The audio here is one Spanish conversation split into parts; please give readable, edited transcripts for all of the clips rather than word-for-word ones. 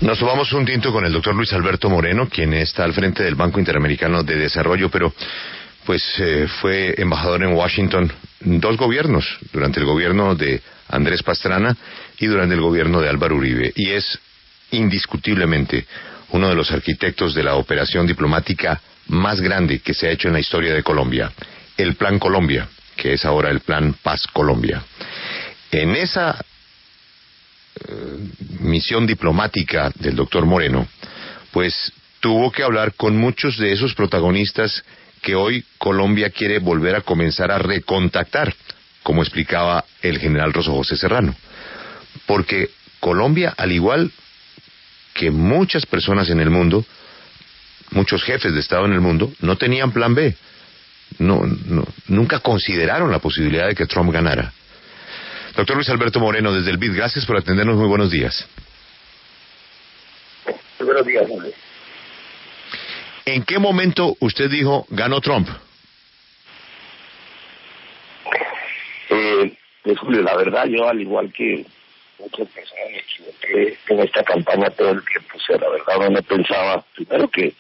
Nos tomamos un tinto con el doctor Luis Alberto Moreno, quien está al frente del Banco Interamericano de Desarrollo, pero fue embajador en Washington 2 gobiernos, durante el gobierno de Andrés Pastrana y durante el gobierno de Álvaro Uribe, y es indiscutiblemente uno de los arquitectos de la operación diplomática más grande que se ha hecho en la historia de Colombia, el Plan Colombia, que es ahora el Plan Paz Colombia. En esa misión diplomática del doctor Moreno, pues tuvo que hablar con muchos de esos protagonistas que hoy Colombia quiere volver a comenzar a recontactar, como explicaba el general Rosso José Serrano. Porque Colombia, al igual que muchas personas en el mundo, muchos jefes de Estado en el mundo, no tenían plan B. Nunca consideraron la posibilidad de que Trump ganara. Doctor Luis Alberto Moreno, desde el BID, gracias por atendernos, muy buenos días. Muy buenos días, Jorge. ¿En qué momento usted dijo, ganó Trump? Pues Julio, la verdad, yo al igual que muchas personas me equivoqué en esta campaña todo el tiempo. O sea, la verdad, uno no pensaba, primero que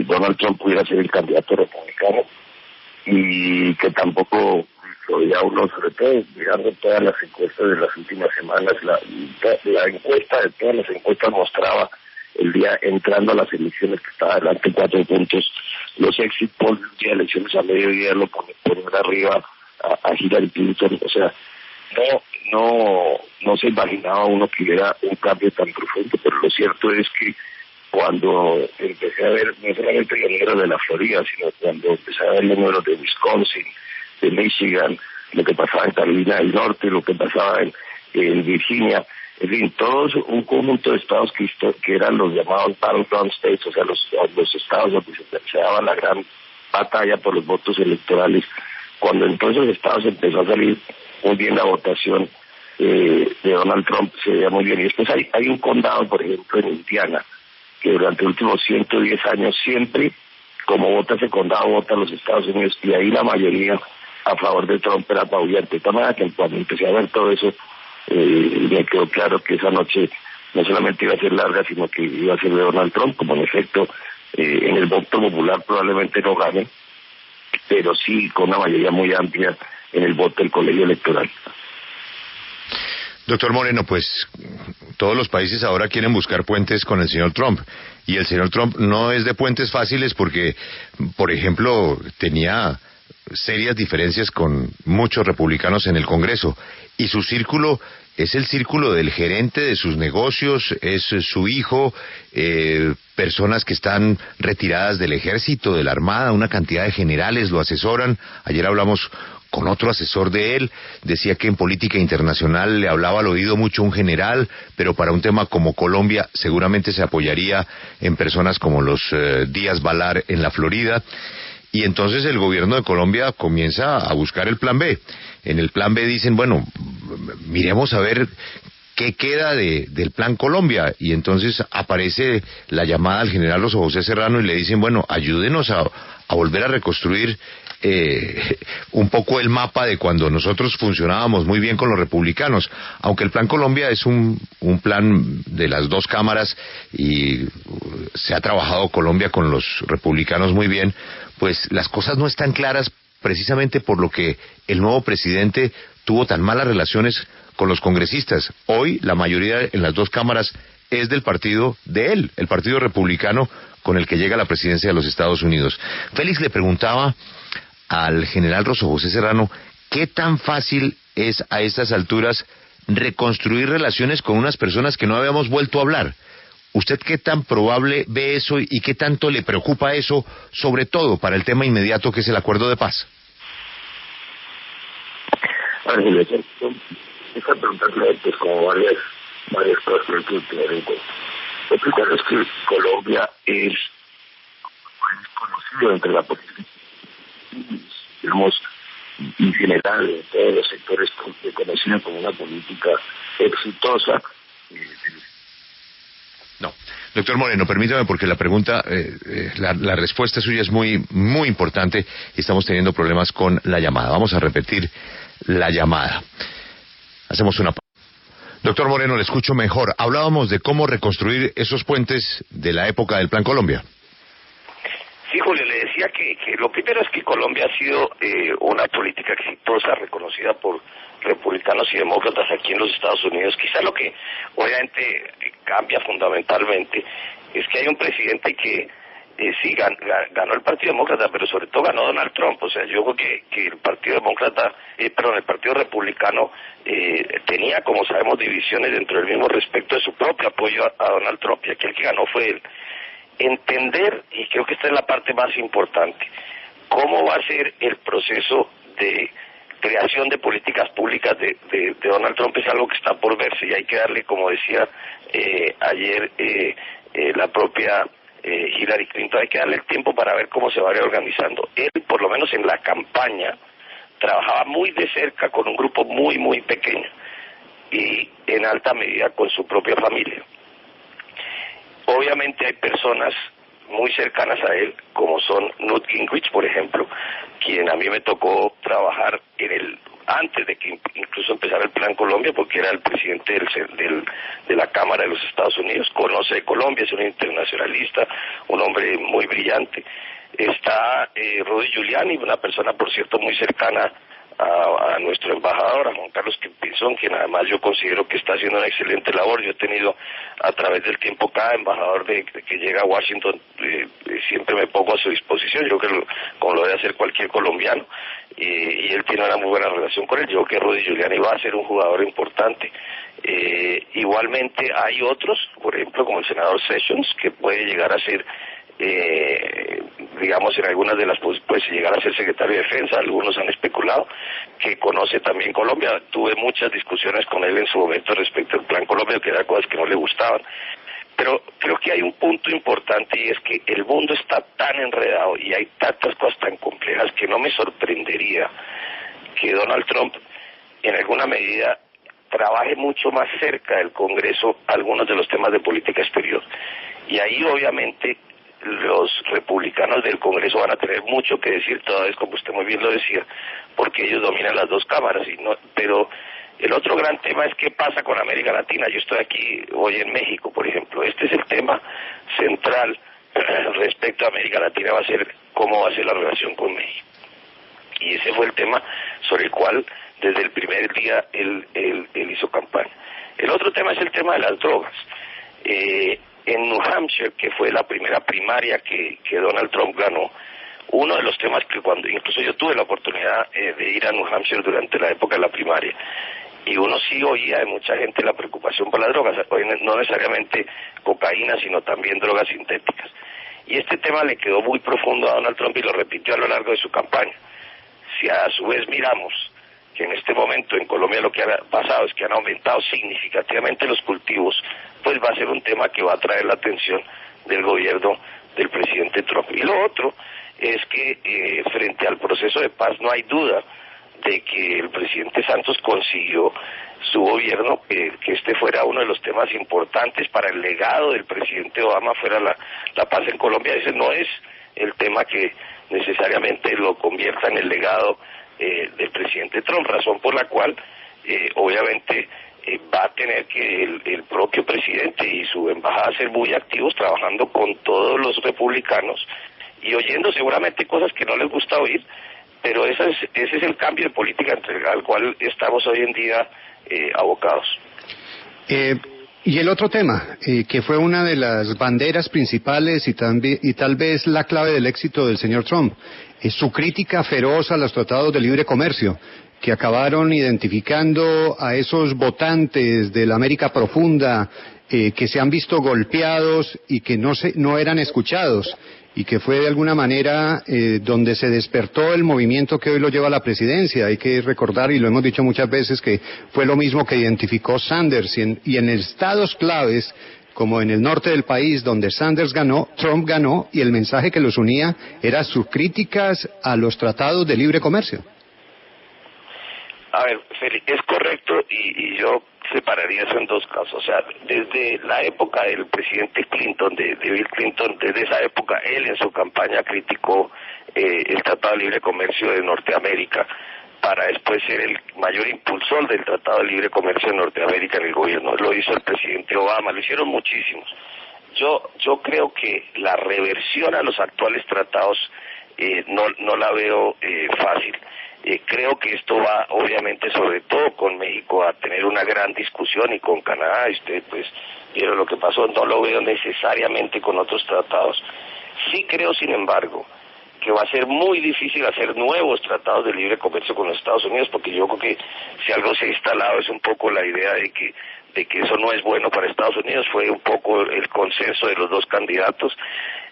Donald Trump pudiera ser el candidato republicano y que tampoco lo veía uno, sobre todo mirando todas las encuestas de las últimas semanas. La encuesta de todas las encuestas mostraba el día entrando a las elecciones que estaba adelante 4 puntos. Los exit polls de elecciones a mediodía lo ponen arriba a Hillary Clinton. O sea, no se imaginaba uno que hubiera un cambio tan profundo, pero lo cierto es que cuando empecé a ver no solamente los números de la Florida, sino cuando empecé a ver los números de Wisconsin, de Michigan, lo que pasaba en Carolina del Norte, lo que pasaba en Virginia, en fin, todos un conjunto de estados que eran los llamados battleground states, o sea, los estados donde se daba la gran batalla por los votos electorales. Cuando en todos esos estados empezó a salir muy bien la votación de Donald Trump, se veía muy bien. Y después hay un condado, por ejemplo, en Indiana, que durante los últimos 110 años siempre, como vota ese condado, vota los Estados Unidos, y ahí la mayoría a favor de Trump era apabullante. De tal manera que cuando empecé a ver todo eso, me quedó claro que esa noche no solamente iba a ser larga, sino que iba a ser de Donald Trump, como en efecto en el voto popular probablemente no gane, pero sí con una mayoría muy amplia en el voto del colegio electoral. Doctor Moreno, pues todos los países ahora quieren buscar puentes con el señor Trump, y el señor Trump no es de puentes fáciles porque, por ejemplo, tenía serias diferencias con muchos republicanos en el Congreso, y su círculo es el círculo del gerente de sus negocios, es su hijo, personas que están retiradas del ejército, de la armada, una cantidad de generales lo asesoran. Ayer hablamos con otro asesor de él, decía que en política internacional le hablaba al oído mucho un general, pero para un tema como Colombia seguramente se apoyaría en personas como los Díaz Balar en la Florida. Y entonces el gobierno de Colombia comienza a buscar el plan B. En el plan B dicen, bueno, miremos a ver qué queda del plan Colombia. Y entonces aparece la llamada al general Rosso José Serrano y le dicen, bueno, ayúdenos a volver a reconstruir un poco el mapa de cuando nosotros funcionábamos muy bien con los republicanos. Aunque el plan Colombia es un plan de las 2 cámaras y se ha trabajado Colombia con los republicanos muy bien, pues las cosas no están claras precisamente por lo que el nuevo presidente tuvo tan malas relaciones con los congresistas. Hoy la mayoría en las 2 cámaras es del partido de él, el partido republicano con el que llega a la presidencia de los Estados Unidos. Félix le preguntaba al general Rosso José Serrano qué tan fácil es a estas alturas reconstruir relaciones con unas personas que no habíamos vuelto a hablar. ¿Usted qué tan probable ve eso y qué tanto le preocupa eso, sobre todo para el tema inmediato que es el acuerdo de paz? Esta pregunta es como varias cosas que hay que tener en cuenta. Lo primero es que Colombia es conocido entre la política, digamos, en general, en todos los sectores, conocido como una política exitosa. No, doctor Moreno, permítame porque la pregunta, la respuesta suya es muy, muy importante y estamos teniendo problemas con la llamada. Vamos a repetir la llamada. Hacemos una pausa. Doctor Moreno, le escucho mejor. Hablábamos de cómo reconstruir esos puentes de la época del Plan Colombia. Sí, Julio, le decía que lo primero es que Colombia ha sido una política exitosa, reconocida por republicanos y demócratas aquí en los Estados Unidos. Quizá lo que obviamente cambia fundamentalmente es que hay un presidente que sí ganó el Partido Demócrata, pero sobre todo ganó Donald Trump. O sea, yo creo que el Partido Demócrata, el Partido Republicano tenía, como sabemos, divisiones dentro del mismo respecto de su propio apoyo a Donald Trump, y aquí el que ganó fue él. Entender, y creo que esta es la parte más importante, cómo va a ser el proceso de creación de políticas públicas de Donald Trump es algo que está por verse, y hay que darle, como decía ayer la propia Hillary Clinton, hay que darle el tiempo para ver cómo se va reorganizando. Él, por lo menos en la campaña, trabajaba muy de cerca con un grupo muy, muy pequeño y en alta medida con su propia familia. Obviamente hay personas muy cercanas a él, como son Newt Gingrich, por ejemplo, quien a mí me tocó trabajar antes de que incluso empezara el Plan Colombia, porque era el presidente de la Cámara de los Estados Unidos, conoce de Colombia, es un internacionalista, un hombre muy brillante. Está Rudy Giuliani, una persona, por cierto, muy cercana a nuestro embajador, a Juan Carlos Pinzón, quien además yo considero que está haciendo una excelente labor. Yo he tenido a través del tiempo cada embajador que llega a Washington, siempre me pongo a su disposición, yo creo que como lo debe hacer cualquier colombiano, y él tiene una muy buena relación con él. Yo creo que Rudy Giuliani va a ser un jugador importante. Igualmente hay otros, por ejemplo como el senador Sessions, que puede llegar a ser digamos en algunas de las pues llegar a ser secretario de defensa. Algunos han especulado que conoce también Colombia. Tuve muchas discusiones con él en su momento respecto al Plan Colombia, que eran cosas que no le gustaban, pero creo que hay un punto importante, y es que el mundo está tan enredado y hay tantas cosas tan complejas que no me sorprendería que Donald Trump en alguna medida trabaje mucho más cerca del Congreso algunos de los temas de política exterior, y ahí obviamente los republicanos del Congreso van a tener mucho que decir toda vez, como usted muy bien lo decía, porque ellos dominan las dos cámaras. Pero el otro gran tema es qué pasa con América Latina. Yo estoy aquí hoy en México, por ejemplo. Este es el tema central respecto a América Latina, va a ser cómo va a ser la relación con México. Y ese fue el tema sobre el cual desde el primer día él hizo campaña. El otro tema es el tema de las drogas. En New Hampshire, que fue la primera primaria que Donald Trump ganó, uno de los temas que incluso yo tuve la oportunidad de ir a New Hampshire durante la época de la primaria, y uno sí oía de mucha gente la preocupación por las drogas, no necesariamente cocaína, sino también drogas sintéticas. Y este tema le quedó muy profundo a Donald Trump y lo repitió a lo largo de su campaña. Si a su vez miramos que en este momento en Colombia lo que ha pasado es que han aumentado significativamente los cultivos, pues va a ser un tema que va a atraer la atención del gobierno del presidente Trump. Y lo otro es que frente al proceso de paz no hay duda de que el presidente Santos consiguió su gobierno, que este fuera uno de los temas importantes para el legado del presidente Obama, fuera la paz en Colombia. Ese no es el tema que necesariamente lo convierta en el legado del presidente Trump, razón por la cual obviamente va a tener que el propio presidente y su embajada ser muy activos, trabajando con todos los republicanos y oyendo seguramente cosas que no les gusta oír, pero ese es el cambio de política al cual estamos hoy en día abocados. Y el otro tema, que fue una de las banderas principales y tal vez la clave del éxito del señor Trump, es su crítica feroz a los tratados de libre comercio, que acabaron identificando a esos votantes de la América profunda que se han visto golpeados y que no eran escuchados, y que fue de alguna manera donde se despertó el movimiento que hoy lo lleva a la presidencia. Hay que recordar, y lo hemos dicho muchas veces, que fue lo mismo que identificó Sanders, y en estados claves como en el norte del país donde Sanders ganó, Trump ganó, y el mensaje que los unía era sus críticas a los tratados de libre comercio. A ver, Félix, es correcto, y yo separaría eso en dos casos. O sea, desde la época del presidente Clinton, de Bill Clinton, desde esa época, él en su campaña criticó el Tratado de Libre Comercio de Norteamérica, para después ser el mayor impulsor del Tratado de Libre Comercio de Norteamérica en el gobierno. Lo hizo el presidente Obama, lo hicieron muchísimos. Yo creo que la reversión a los actuales tratados no la veo fácil. Creo que esto va, obviamente, sobre todo con México, a tener una gran discusión, y con Canadá, usted pues vieron lo que pasó, no lo veo necesariamente con otros tratados. Sí creo, sin embargo, que va a ser muy difícil hacer nuevos tratados de libre comercio con los Estados Unidos, porque yo creo que si algo se ha instalado es un poco la idea de que eso no es bueno para Estados Unidos. Fue un poco el consenso de los dos candidatos,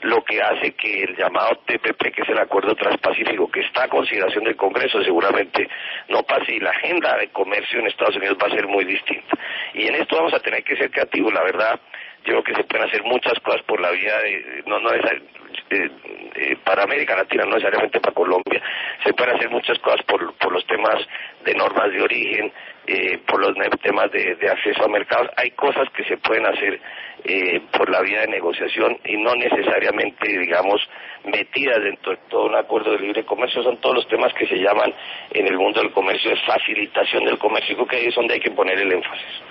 lo que hace que el llamado TPP, que es el Acuerdo Transpacífico, que está a consideración del Congreso, seguramente no pase, y la agenda de comercio en Estados Unidos va a ser muy distinta. Y en esto vamos a tener que ser creativos, la verdad. Yo creo que se pueden hacer muchas cosas por la vía para América Latina, no necesariamente para Colombia. Se pueden hacer muchas cosas por los temas de normas de origen, por los temas de acceso a mercados. Hay cosas que se pueden hacer por la vía de negociación, y no necesariamente, digamos, metidas dentro de todo un acuerdo de libre comercio. Son todos los temas que se llaman en el mundo del comercio de facilitación del comercio. Yo creo que ahí es donde hay que poner el énfasis.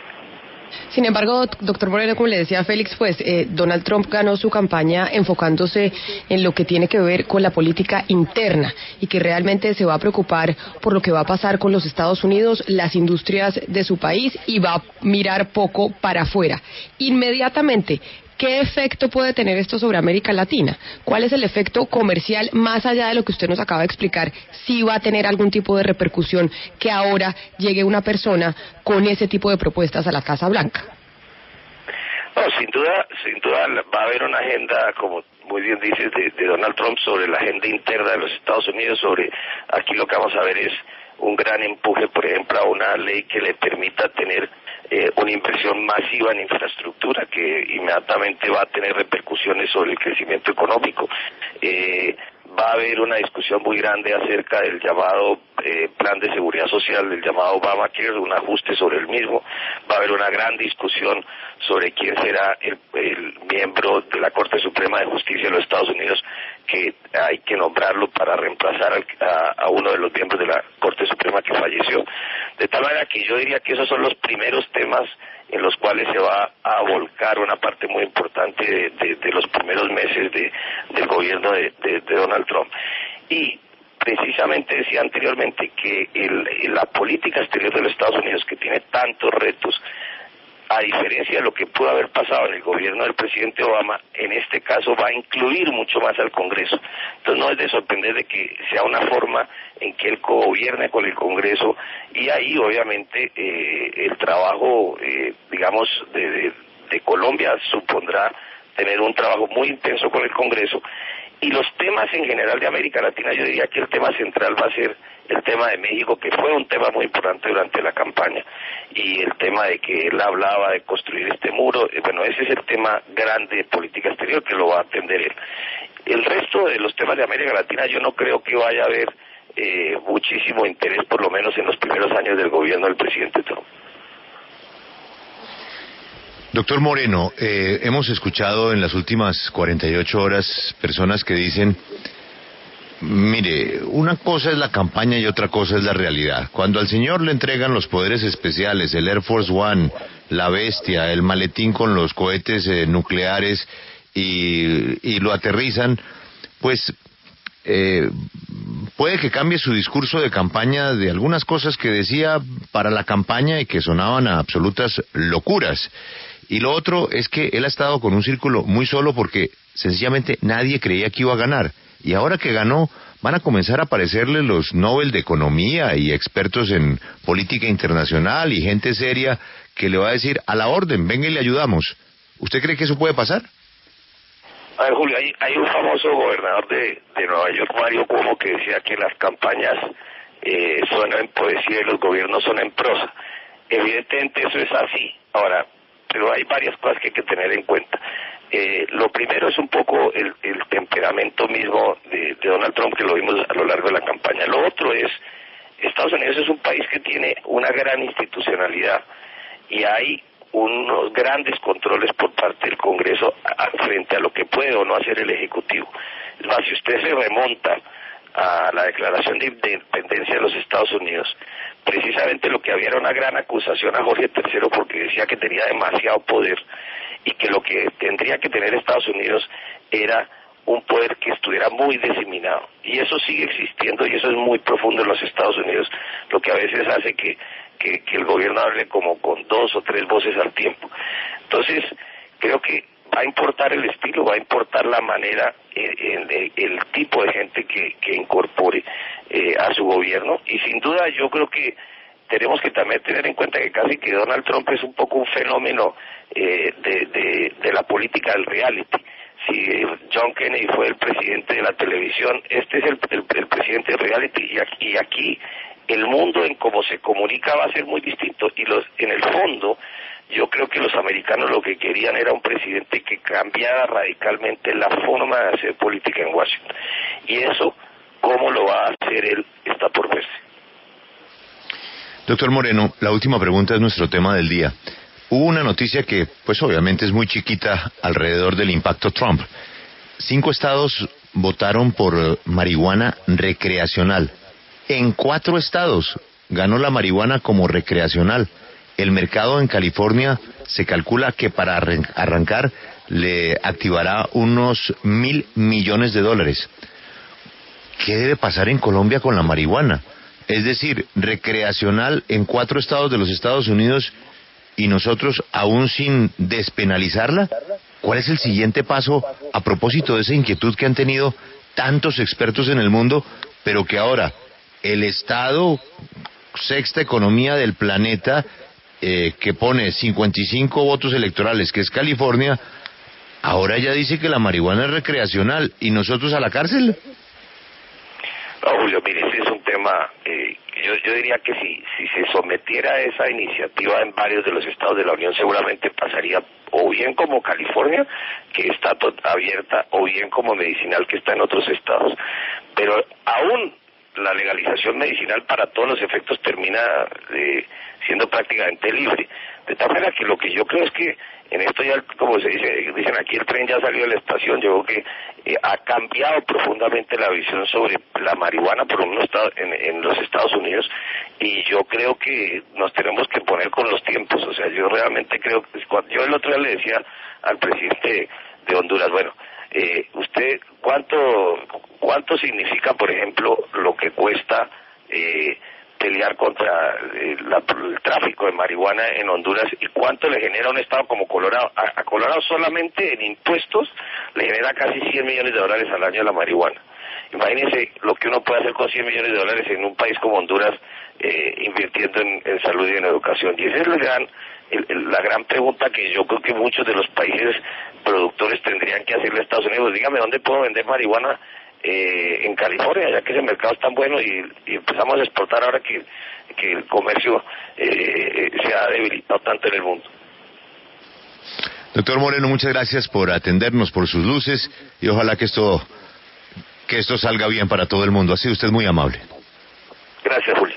Sin embargo, doctor Moreno, como le decía Félix, pues Donald Trump ganó su campaña enfocándose en lo que tiene que ver con la política interna, y que realmente se va a preocupar por lo que va a pasar con los Estados Unidos, las industrias de su país, y va a mirar poco para afuera. Inmediatamente, ¿qué efecto puede tener esto sobre América Latina? ¿Cuál es el efecto comercial, más allá de lo que usted nos acaba de explicar? ¿Si va a tener algún tipo de repercusión que ahora llegue una persona con ese tipo de propuestas a la Casa Blanca? No, sin duda va a haber una agenda, como muy bien dices, de Donald Trump sobre la agenda interna de los Estados Unidos. Aquí lo que vamos a ver es un gran empuje, por ejemplo, a una ley que le permita tener una inversión masiva en infraestructura, que inmediatamente va a tener repercusiones sobre el crecimiento económico. Va a haber una discusión muy grande acerca del llamado plan de seguridad social, del llamado Obamacare, un ajuste sobre el mismo. Va a haber una gran discusión sobre quién será el miembro de la Corte Suprema de Justicia de los Estados Unidos, que hay que nombrarlo para reemplazar a uno de los miembros de la Corte Suprema que falleció. De tal manera que yo diría que esos son los primeros temas en los cuales se va a volcar una parte muy importante de los primeros meses del gobierno de Donald Trump. Y precisamente decía anteriormente que la política exterior de los Estados Unidos, que tiene tantos retos, a diferencia de lo que pudo haber pasado en el gobierno del presidente Obama, en este caso va a incluir mucho más al Congreso. Entonces no es de sorprender de que sea una forma en que él cogobierne con el Congreso, y ahí obviamente el trabajo, digamos, de Colombia supondrá tener un trabajo muy intenso con el Congreso. Y los temas en general de América Latina, yo diría que el tema central va a ser el tema de México, que fue un tema muy importante durante la campaña, y el tema de que él hablaba de construir este muro. Bueno, ese es el tema grande de política exterior que lo va a atender él. El resto de los temas de América Latina yo no creo que vaya a haber muchísimo interés, por lo menos en los primeros años del gobierno del presidente Trump. Doctor Moreno, hemos escuchado en las últimas 48 horas personas que dicen, mire, una cosa es la campaña y otra cosa es la realidad. Cuando al señor le entregan los poderes especiales, el Air Force One, la bestia, el maletín con los cohetes nucleares y lo aterrizan, pues puede que cambie su discurso de campaña de algunas cosas que decía para la campaña y que sonaban a absolutas locuras. Y lo otro es que él ha estado con un círculo muy solo porque sencillamente nadie creía que iba a ganar. Y ahora que ganó, van a comenzar a aparecerle los Nobel de Economía y expertos en política internacional y gente seria que le va a decir, a la orden, venga y le ayudamos. ¿Usted cree que eso puede pasar? A ver, Julio, hay un famoso gobernador de Nueva York, Mario Cuomo, que decía que las campañas son en poesía y los gobiernos son en prosa. Evidentemente eso es así. Ahora, pero hay varias cosas que hay que tener en cuenta. Lo primero es un poco el temperamento mismo de Donald Trump, que lo vimos a lo largo de la campaña. Lo otro es, Estados Unidos es un país que tiene una gran institucionalidad, y hay unos grandes controles por parte del Congreso frente a lo que puede o no hacer el Ejecutivo. Es más, si usted se remonta a la declaración de independencia de los Estados Unidos, precisamente lo que había era una gran acusación a Jorge III porque decía que tenía demasiado poder y que lo que tendría que tener Estados Unidos era un poder que estuviera muy diseminado, y eso sigue existiendo y eso es muy profundo en los Estados Unidos, lo que a veces hace que el gobierno hable como con 2 o 3 voces al tiempo. Entonces creo que va a importar el estilo, va a importar la manera, el tipo de gente que incorpore a su gobierno, y sin duda yo creo que tenemos que también tener en cuenta que casi que Donald Trump es un poco un fenómeno de la política del reality. Si John Kennedy fue el presidente de la televisión, este es el presidente del reality, y aquí el mundo en cómo se comunica va a ser muy distinto, y en el fondo yo creo que los americanos lo que querían era un presidente que cambiara radicalmente la forma de hacer política en Washington, y eso, cómo lo va a hacer él, está por verse. Doctor Moreno, la última pregunta es nuestro tema del día. Hubo una noticia que, pues obviamente es muy chiquita alrededor del impacto Trump. 5 estados votaron por marihuana recreacional. En 4 estados ganó la marihuana como recreacional. El mercado en California se calcula que para arrancar le activará unos $1,000 millones. ¿Qué debe pasar en Colombia con la marihuana? Es decir, recreacional en 4 estados de los Estados Unidos y nosotros aún sin despenalizarla. ¿Cuál es el siguiente paso a propósito de esa inquietud que han tenido tantos expertos en el mundo, pero que ahora el Estado, sexta economía del planeta, que pone 55 votos electorales, que es California, ahora ya dice que la marihuana es recreacional y nosotros a la cárcel? No, Julio, mire, ese es un tema, yo diría que si se sometiera a esa iniciativa en varios de los estados de la Unión, seguramente pasaría o bien como California, que está abierta, o bien como medicinal, que está en otros estados. Pero aún la legalización medicinal para todos los efectos termina siendo prácticamente libre. De tal manera que lo que yo creo es que en esto ya, como dicen aquí, el tren ya salió de la estación. Yo creo que ha cambiado profundamente la visión sobre la marihuana por un estado en los Estados Unidos, y yo creo que nos tenemos que poner con los tiempos. O sea, yo realmente creo que yo el otro día le decía al presidente de Honduras, bueno, usted, ¿cuánto significa, por ejemplo, lo que cuesta pelear contra el tráfico de marihuana en Honduras, y cuánto le genera un estado como Colorado? A Colorado solamente en impuestos le genera casi $100 millones al año a la marihuana. Imagínense lo que uno puede hacer con $100 millones en un país como Honduras, invirtiendo en salud y en educación. Y esa es la gran pregunta que yo creo que muchos de los países productores tendrían que hacerle a Estados Unidos. Dígame, ¿dónde puedo vender marihuana en California, ya que ese mercado es tan bueno, y empezamos a exportar ahora que el comercio se ha debilitado tanto en el mundo? Doctor Moreno, muchas gracias por atendernos, por sus luces, y ojalá que esto salga bien para todo el mundo. Ha sido usted muy amable. Gracias, Julio.